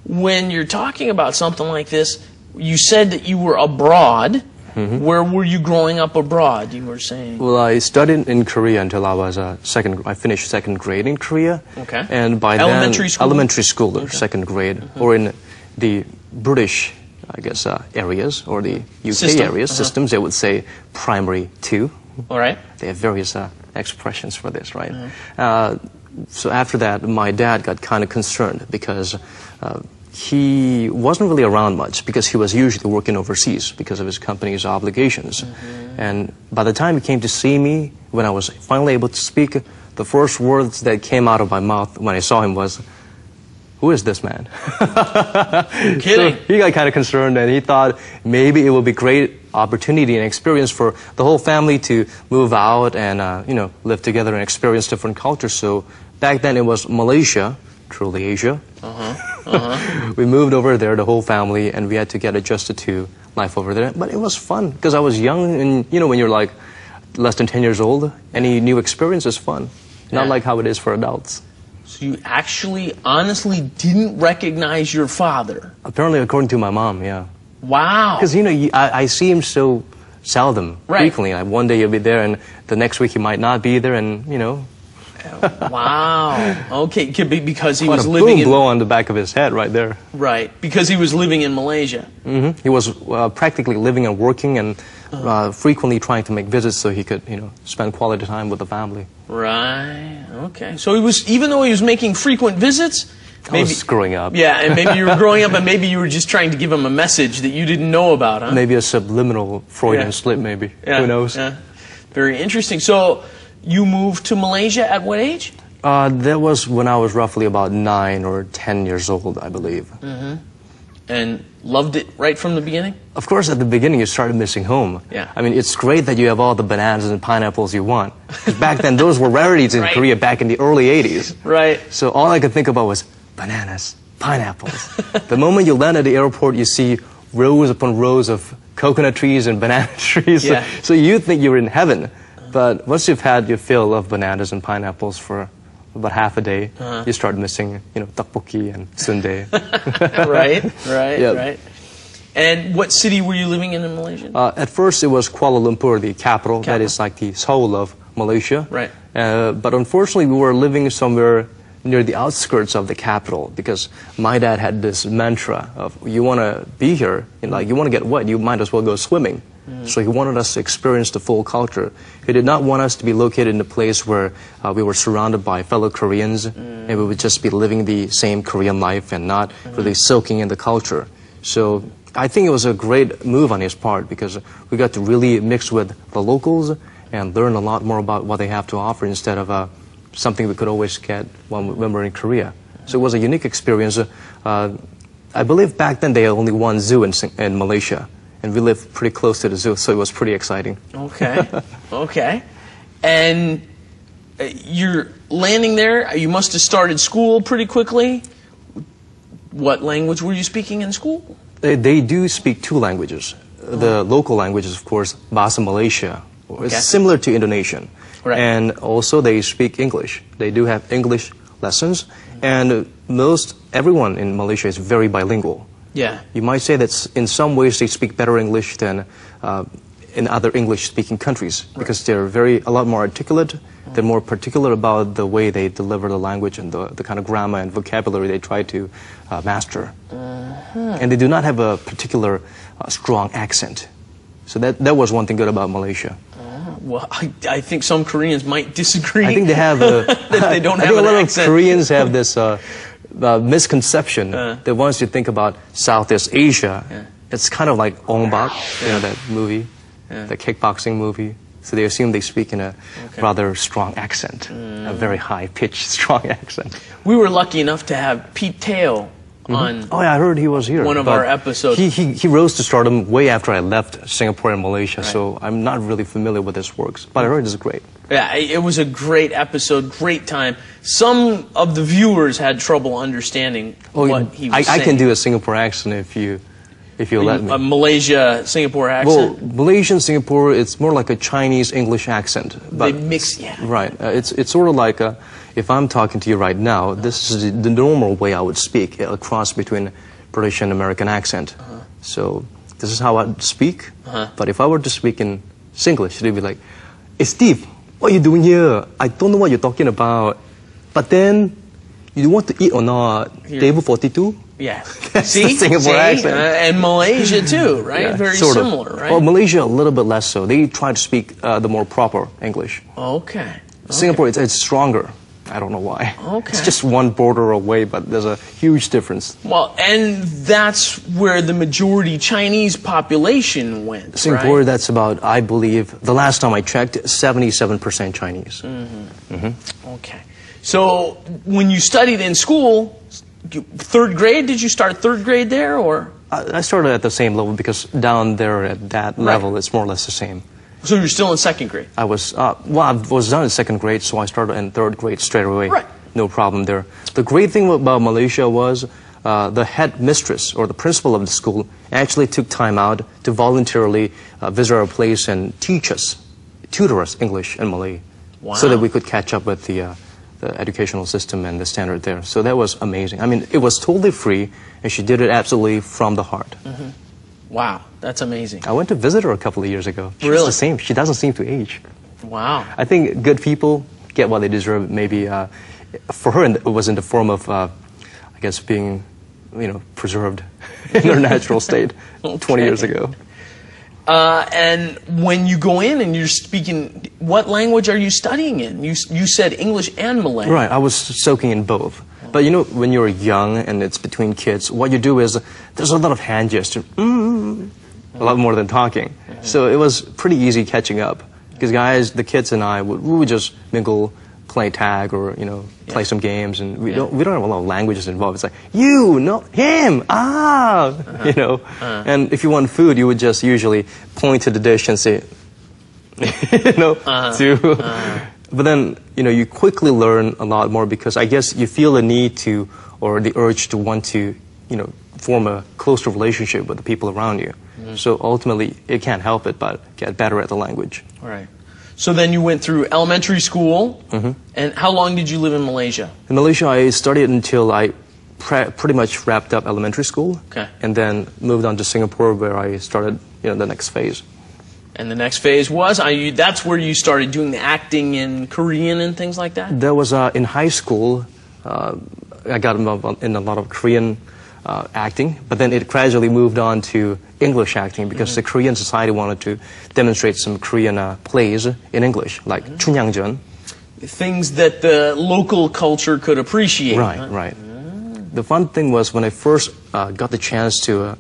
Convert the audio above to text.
when you're talking about something like this, you said that you were abroad. Where were you growing up abroad, you were saying? Well, I studied in Korea until I was I finished second grade in Korea. Okay. And by elementary school? Elementary school, okay. Second grade, or in the British, I guess, areas, or the UK areas, systems, they would say primary 2. All right. They have various expressions for this, right? So after that, my dad got kind of concerned because he wasn't really around much because he was usually working overseas because of his company's obligations. And by the time he came to see me, when I was finally able to speak, the first words that came out of my mouth when I saw him was, "Who is this man?" You're kidding. So he got kind of concerned, and he thought maybe it would be great opportunity and experience for the whole family to move out and live together and experience different cultures. So back then it was Malaysia, truly Asia. We moved over there, the whole family, and we had to get adjusted to life over there. But it was fun because I was young, and when you're like less than 10 years old, any new experience is fun. Not like how it is for adults. So you actually, honestly didn't recognize your father? Apparently, according to my mom, yeah. Wow. Because, I see him so seldom, frequently. Like one day he'll be there, and the next week he might not be there, and, Wow. Okay, because he what was a living boom blow on the back of his head right there. Right, because he was living in Malaysia. He was practically living and working and frequently trying to make visits so he could, spend quality time with the family. Right. Okay. So he was, even though he was making frequent visits, maybe I was growing up. Yeah, and maybe you were growing up, and maybe you were just trying to give him a message that you didn't know about, huh? Maybe a subliminal Freudian slip, maybe. Yeah. Who knows? Yeah. Very interesting. So you moved to Malaysia at what age? That was when I was roughly about 9 or 10 years old, I believe. And loved it right from the beginning? Of course, at the beginning, you started missing home. Yeah. I mean, it's great that you have all the bananas and pineapples you want. Because back then, those were rarities in Korea back in the early 80s. Right. So all I could think about was bananas, pineapples. The moment you land at the airport, you see rows upon rows of coconut trees and banana trees. Yeah. So you think you're in heaven. But once you've had your fill of bananas and pineapples for about half a day, you start missing, tteokbokki and sundae. Right. And what city were you living in Malaysia? At first, it was Kuala Lumpur, the capital. That is like the soul of Malaysia. Right. But unfortunately, we were living somewhere near the outskirts of the capital because my dad had this mantra of, you want to be here, you want to get wet, you might as well go swimming. So he wanted us to experience the full culture. He did not want us to be located in a place where we were surrounded by fellow Koreans and we would just be living the same Korean life and not really soaking in the culture. So I think it was a great move on his part because we got to really mix with the locals and learn a lot more about what they have to offer instead of something we could always get when we were in Korea. So it was a unique experience. I believe back then they had only one zoo in Malaysia. And we lived pretty close to the zoo, so it was pretty exciting. Okay. And you're landing there, you must have started school pretty quickly. What language were you speaking in school? They do speak 2 languages. The local language is, of course, Bahasa Malaysia. It's similar to Indonesian. Right. And also they speak English. They do have English lessons. And everyone in Malaysia is very bilingual. Yeah. You might say that in some ways they speak better English than in other English-speaking countries because they're a lot more articulate. They're more particular about the way they deliver the language and the kind of grammar and vocabulary they try to master. And they do not have a particular strong accent. So that was one thing good about Malaysia. Well, I think some Koreans might disagree. I think they have that they don't have an accent. I think a lot of Koreans have this misconception that once you think about Southeast Asia, it's kind of like Ong Bak, that movie, the kickboxing movie. So they assume they speak in a rather strong accent, a very high-pitched, strong accent. We were lucky enough to have Pete Teo on. Oh yeah, I heard he was here. One of our episodes. He rose to stardom way after I left Singapore and Malaysia, so I'm not really familiar with his works. But I heard it's great. Yeah, it was a great episode, great time. Some of the viewers had trouble understanding what he was saying. I can do a Singapore accent if you if you'll let me. A Malaysia, Singapore accent? Well, Malaysian, Singapore, it's more like a Chinese-English accent. They mix, yeah. Right. It's sort of like, if I'm talking to you right now, this is the normal way I would speak, a cross between British and American accent. So this is how I'd speak. But if I were to speak in Singlish, they'd be like, "Hey, Steve, what are you doing here? I don't know what you're talking about. But then, you want to eat or not? Table 42? Yeah. That's the Singapore accent. And Malaysia too, right? Yeah, Very sort of. similar, right? Well, Malaysia a little bit less so. They try to speak the more proper English. Okay. Singapore, it's stronger. I don't know why. Okay. It's just one border away, but there's a huge difference. Well, and that's where the majority Chinese population went, Singapore, right? that's about, I believe, the last time I checked, 77% Chinese. Okay. So when you studied in school, third grade, did you start third grade there, or? I started at the same level because down there at that level, it's more or less the same. So you're still in second grade? I was done in second grade, so I started in third grade straight away. Right. No problem there. The great thing about Malaysia was the head mistress or the principal of the school actually took time out to voluntarily visit our place and tutor us English and Malay. Wow. So that we could catch up with the educational system and the standard there. So that was amazing. I mean, it was totally free, and she did it absolutely from the heart. Wow, that's amazing. I went to visit her a couple of years ago. She's Really? the same. She doesn't seem to age. Wow. I think good people get what they deserve. Maybe for her, it was in the form of, I guess, being, preserved in their natural state 20 years ago. And when you go in and you're speaking, what language are you studying in? You said English and Malay. Right, I was soaking in both. But when you're young and it's between kids, what you do is there's a lot of hand gesture, a lot more than talking. So it was pretty easy catching up. Because the kids and I, we would just mingle, play tag, or play some games, and we don't have a lot of languages involved. It's like you, no, him, And if you want food, you would just usually point to the dish and say, But then, you quickly learn a lot more because I guess you feel the need to, or the urge to want to, form a closer relationship with the people around you. So ultimately, it can't help it but get better at the language. Right. So then you went through elementary school, and how long did you live in Malaysia? In Malaysia, I studied until I pretty much wrapped up elementary school, and then moved on to Singapore where I started, the next phase. And the next phase was, that's where you started doing the acting in Korean and things like that? That was in high school. I got involved in a lot of Korean acting, but then it gradually moved on to English acting because the Korean society wanted to demonstrate some Korean plays in English, like 춘향전. Things that the local culture could appreciate. Right, right. The fun thing was when I first got the chance to